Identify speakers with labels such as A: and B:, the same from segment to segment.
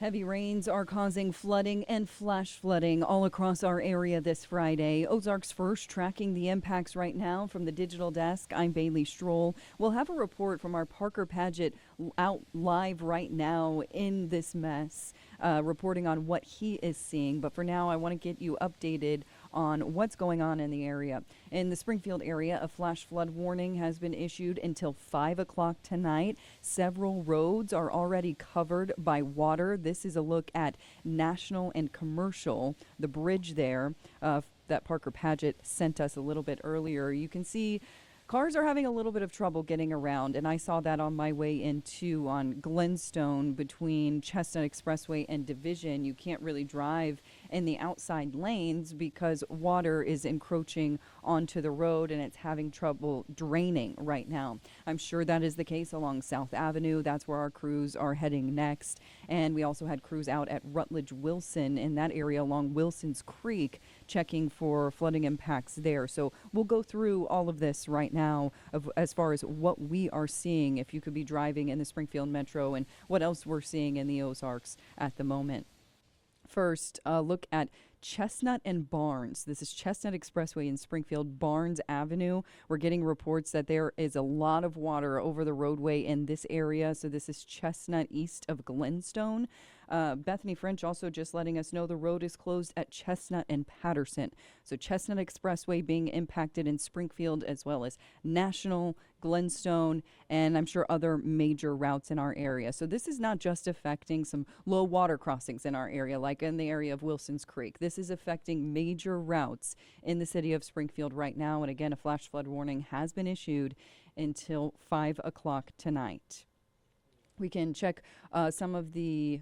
A: Heavy rains are causing flooding and flash flooding all across our area this Friday. Ozarks First tracking the impacts right now from the digital desk. I'm Bailey Stroll. We'll have a report from our Parker Paget out live right now in this mess, reporting on what he is seeing. But for now, I want to get you updated on what's going on in the area. In the Springfield area, a flash flood warning has been issued until 5 o'clock tonight. Several roads are already covered by water. This is a look at National and Commercial, the bridge there that Parker Paget sent us a little bit earlier. You can see cars are having a little bit of trouble getting around, and I saw that on my way into on Glenstone between Chestnut Expressway and Division. You can't really drive in the outside lanes because water is encroaching onto the road and it's having trouble draining right now. I'm sure that is the case along South Avenue. That's where our crews are heading next. And we also had crews out at Rutledge Wilson in that area along Wilson's Creek checking for flooding impacts there. So we'll go through all of this right now as far as what we are seeing if you could be driving in the Springfield Metro and what else we're seeing in the Ozarks at the moment. First, look at Chestnut and Barnes. This is Chestnut Expressway in Springfield, Barnes Avenue. We're getting reports that there is a lot of water over the roadway in this area. So this is Chestnut east of Glenstone. Bethany French also just letting us know the road is closed at Chestnut and Patterson. So Chestnut Expressway being impacted in Springfield as well as National, Glenstone, and I'm sure other major routes in our area. So this is not just affecting some low water crossings in our area, like in the area of Wilson's Creek. This is affecting major routes in the city of Springfield right now. And again, a flash flood warning has been issued until 5 o'clock tonight. We can check some of the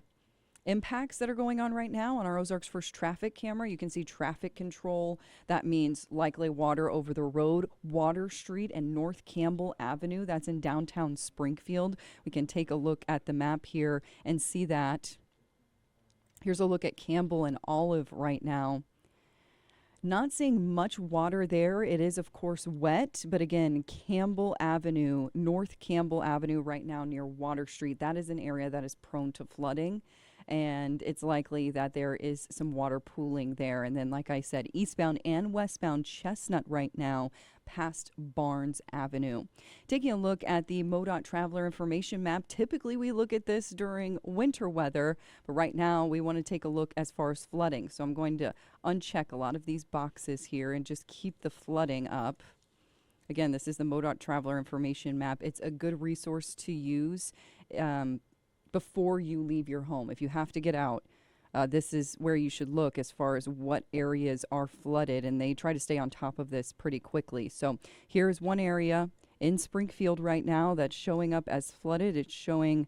A: impacts that are going on right now on our Ozarks First traffic camera. You can see traffic control. That means likely water over the road, Water Street and North Campbell Avenue. That's in downtown Springfield. We can take a look at the map here and see that. Here's a look at Campbell and Olive right now. Not seeing much water there. It is, of course, wet. But again, Campbell Avenue, North Campbell Avenue right now near Water Street, that is an area that is prone to flooding. And it's likely that there is some water pooling there. And then, like I said, eastbound and westbound Chestnut right now past Barnes Avenue. Taking a look at the MoDOT Traveler Information Map. Typically, we look at this during winter weather, but right now we want to take a look as far as flooding. So I'm going to uncheck a lot of these boxes here and just keep the flooding up. Again, this is the MoDOT Traveler Information Map. It's a good resource to use before you leave your home. If you have to get out, this is where you should look as far as what areas are flooded, and they try to stay on top of this pretty quickly. So here's one area in Springfield right now that's showing up as flooded. It's showing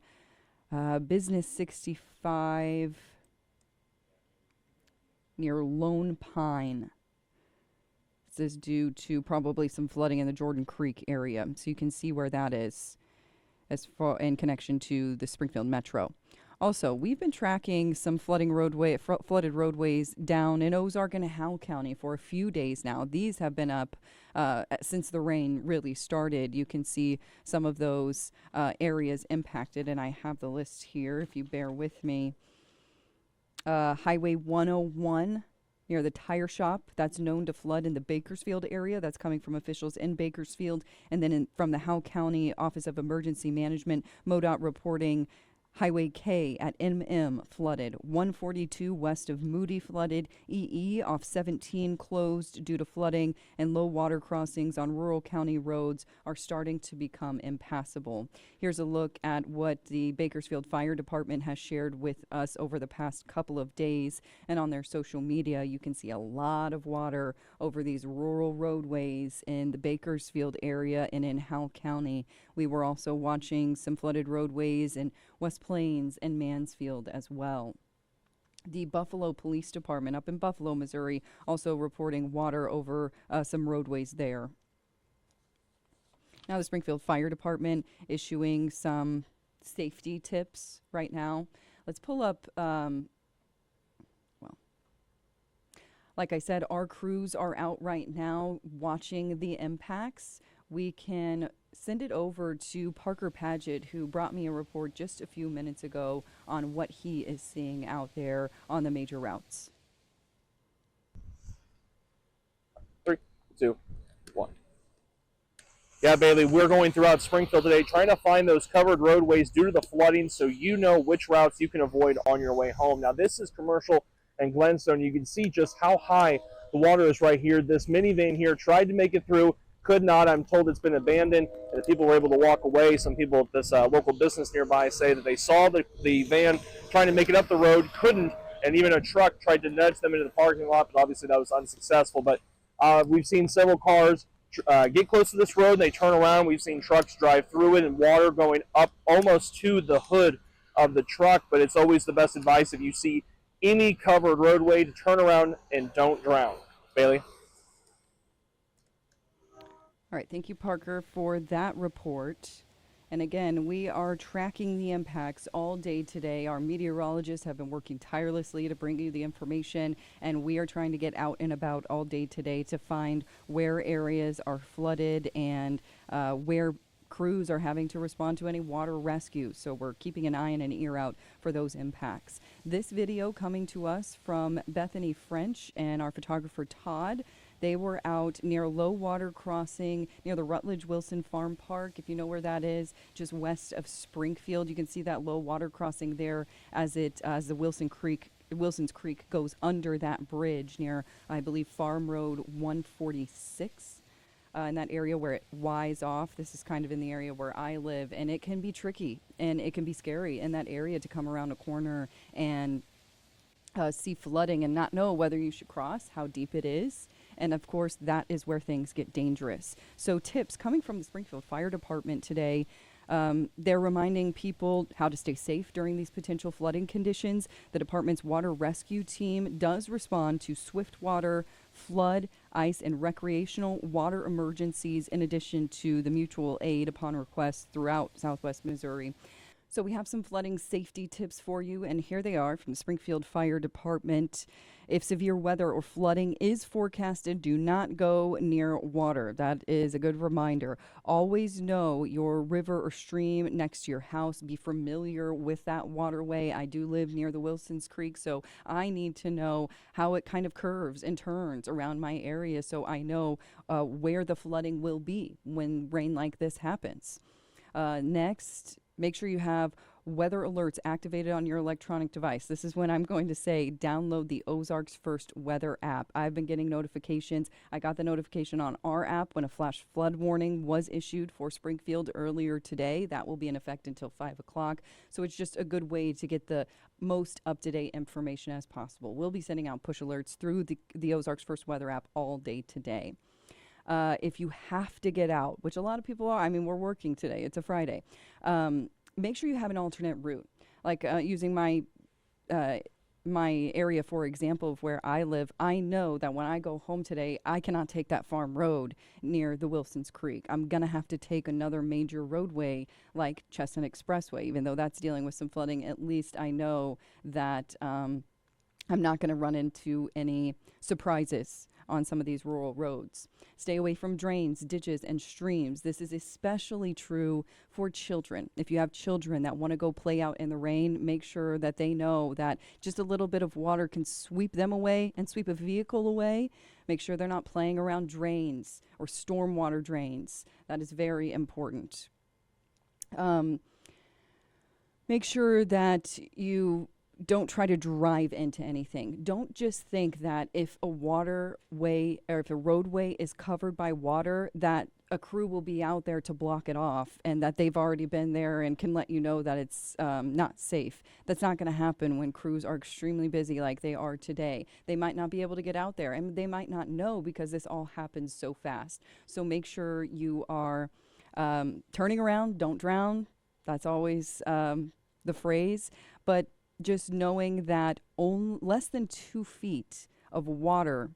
A: Business 65 near Lone Pine. This is due to probably some flooding in the Jordan Creek area. So you can see where that is as far in connection to the Springfield Metro. Also, we've been tracking some flooded roadways down in Ozark and Howe County for a few days now. These have been up since the rain really started. You can see some of those areas impacted, and I have the list here if you bear with me. Highway 101 near the tire shop, that's known to flood in the Bakersfield area. That's coming from officials in Bakersfield. And then from the Howe County Office of Emergency Management, MoDOT reporting Highway K at MM flooded. 142 west of Moody flooded. EE off 17 closed due to flooding, and low water crossings on rural county roads are starting to become impassable. Here's a look at what the Bakersfield Fire Department has shared with us over the past couple of days. And on their social media, you can see a lot of water over these rural roadways in the Bakersfield area and in Howe County. We were also watching some flooded roadways in West Plains and Mansfield as well. The Buffalo Police Department up in Buffalo, Missouri, also reporting water over some roadways there. Now the Springfield Fire Department issuing some safety tips right now. Let's pull up, like I said, our crews are out right now watching the impacts. We can send it over to Parker Paget, who brought me a report just a few minutes ago on what he is seeing out there on the major routes.
B: 3, 2, 1. Yeah, Bailey, we're going throughout Springfield today trying to find those covered roadways due to the flooding so you know which routes you can avoid on your way home. Now, this is Commercial and Glenstone. You can see just how high the water is right here. This minivan here tried to make it through, could not. I'm told it's been abandoned, and the people were able to walk away. Some people at this local business nearby say that they saw the van trying to make it up the road, couldn't, and even a truck tried to nudge them into the parking lot, but obviously that was unsuccessful. But we've seen several cars get close to this road and they turn around. We've seen trucks drive through it and water going up almost to the hood of the truck, but it's always the best advice if you see any covered roadway to turn around and don't drown. Bailey?
A: All right, thank you, Parker, for that report. And again, we are tracking the impacts all day today. Our meteorologists have been working tirelessly to bring you the information, and we are trying to get out and about all day today to find where areas are flooded and where crews are having to respond to any water rescue. So we're keeping an eye and an ear out for those impacts. This video coming to us from Bethany French and our photographer Todd. They were out near low water crossing near the Rutledge Wilson Farm Park, if you know where that is, just west of Springfield. You can see that low water crossing there as the Wilson's Creek goes under that bridge near, I believe, Farm Road 146. In that area where it Y's off. This is kind of in the area where I live, and it can be tricky and it can be scary in that area to come around a corner and see flooding and not know whether you should cross, how deep it is. And of course, that is where things get dangerous. So tips coming from the Springfield Fire Department today. They're reminding people how to stay safe during these potential flooding conditions. The department's water rescue team does respond to swift water, flood, ice, and recreational water emergencies, in addition to the mutual aid upon request throughout Southwest Missouri. So we have some flooding safety tips for you, and here they are from the Springfield Fire Department. If severe weather or flooding is forecasted, do not go near water. That is a good reminder. Always know your river or stream next to your house. Be familiar with that waterway. I do live near the Wilson's Creek, so I need to know how it kind of curves and turns around my area so I know where the flooding will be when rain like this happens. Next, make sure you have weather alerts activated on your electronic device. This is when I'm going to say download the Ozarks First weather app. I've been getting notifications. I got the notification on our app when a flash flood warning was issued for Springfield earlier today. That will be in effect until 5 o'clock. So it's just a good way to get the most up-to-date information as possible. We'll be sending out push alerts through the Ozarks First weather app all day today. If you have to get out, which a lot of people are, I mean, we're working today. It's a Friday. Make sure you have an alternate route. Like using my area, for example, of where I live, I know that when I go home today, I cannot take that farm road near the Wilson's Creek. I'm going to have to take another major roadway like Chestnut Expressway. Even though that's dealing with some flooding, at least I know that I'm not going to run into any surprises on some of these rural roads. Stay away from drains, ditches, and streams. This is especially true for children. If you have children that want to go play out in the rain, make sure that they know that just a little bit of water can sweep them away and sweep a vehicle away. Make sure they're not playing around drains or stormwater drains. That is very important. Make sure that you don't try to drive into anything. Don't just think that if a waterway or if a roadway is covered by water, that a crew will be out there to block it off and that they've already been there and can let you know that it's not safe. That's not going to happen when crews are extremely busy like they are today. They might not be able to get out there and they might not know because this all happens so fast. So make sure you are turning around, don't drown. That's always the phrase. But just knowing that less than 2 feet of water,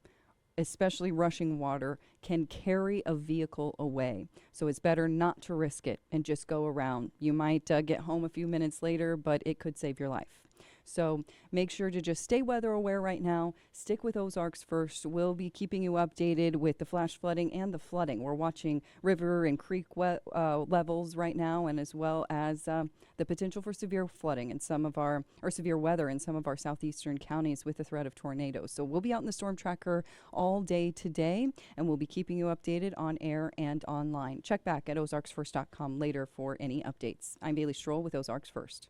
A: especially rushing water, can carry a vehicle away. So it's better not to risk it and just go around. You might get home a few minutes later, but it could save your life. So make sure to just stay weather aware right now. Stick with Ozarks First. We'll be keeping you updated with the flash flooding and the flooding. We're watching river and creek levels right now, and as well as the potential for severe flooding in some of our, or severe weather in some of our southeastern counties with the threat of tornadoes. So we'll be out in the storm tracker all day today, and we'll be keeping you updated on air and online. Check back at ozarksfirst.com later for any updates. I'm Bailey Stroll with Ozarks First.